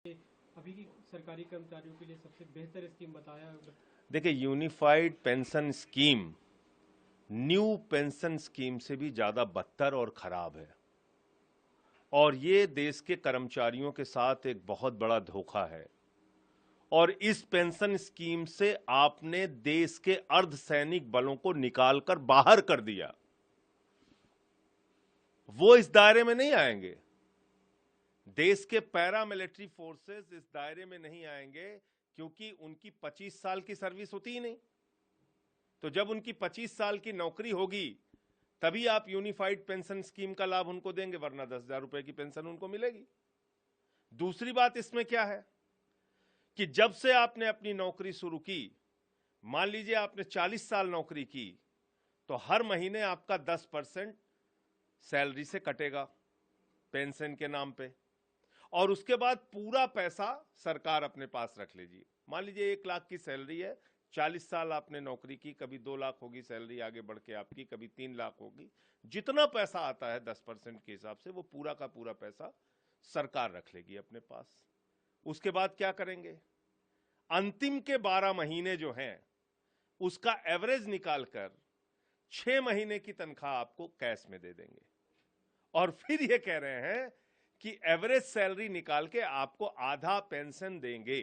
अभी की सरकारी कर्मचारियों के लिए सबसे बेहतर स्कीम बताया। देखिए, unified pension scheme new pension scheme से भी ज्यादा बदतर और खराब है, और ये देश के कर्मचारियों के साथ एक बहुत बड़ा धोखा है। और इस पेंशन स्कीम से आपने देश के अर्धसैनिक बलों को निकालकर बाहर कर दिया। वो इस दायरे में नहीं आएंगे। देश के पैरामिलिट्री फोर्सेस इस दायरे में नहीं आएंगे, क्योंकि उनकी 25 साल की सर्विस होती ही नहीं। तो जब उनकी 25 साल की नौकरी होगी तभी आप यूनिफाइड पेंशन स्कीम का लाभ उनको देंगे, वरना 10,000 रुपए की पेंशन उनको मिलेगी। दूसरी बात इसमें क्या है कि जब से आपने अपनी नौकरी शुरू की, मान लीजिए आपने 40 साल नौकरी की, तो हर महीने आपका 10% सैलरी से कटेगा पेंशन के नाम पे, और उसके बाद पूरा पैसा सरकार अपने पास रख लेगी। मान लीजिए 1 लाख की सैलरी है, 40 साल आपने नौकरी की, कभी 2 लाख होगी सैलरी आगे बढ़ के आपकी, कभी 3 लाख होगी। जितना पैसा आता है 10% के हिसाब से, वो पूरा का पूरा पैसा सरकार रख लेगी अपने पास। उसके बाद क्या करेंगे? अंतिम के 12 महीने जो हैं उसका एवरेज निकालकर 6 महीने की तनख्वाह आपको कैश में दे देंगे, और फिर ये कह रहे हैं कि एवरेज सैलरी निकाल के आपको आधा पेंशन देंगे।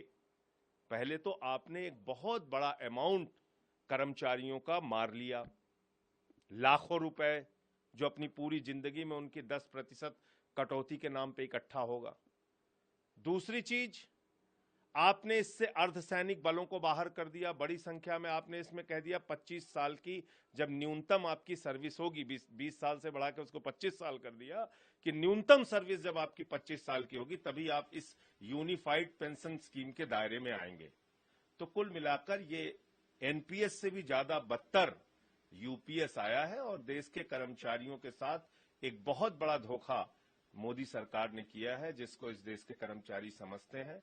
पहले तो आपने एक बहुत बड़ा अमाउंट कर्मचारियों का मार लिया, लाखों रुपए जो अपनी पूरी जिंदगी में उनकी 10% कटौती के नाम पे इकट्ठा होगा। दूसरी चीज, आपने इससे अर्धसैनिक बलों को बाहर कर दिया बड़ी संख्या में। आपने इसमें कह दिया 25 साल की जब न्यूनतम आपकी सर्विस होगी, 20 साल से बढ़ा के उसको 25 साल कर दिया, कि न्यूनतम सर्विस जब आपकी 25 साल की होगी तभी आप इस यूनिफाइड पेंशन स्कीम के दायरे में आएंगे। तो कुल मिलाकर ये एनपीएस से भी ज्यादा बदतर यूपीएस आया है, और देश के कर्मचारियों के साथ एक बहुत बड़ा धोखा मोदी सरकार ने किया है, जिसको इस देश के कर्मचारी समझते हैं।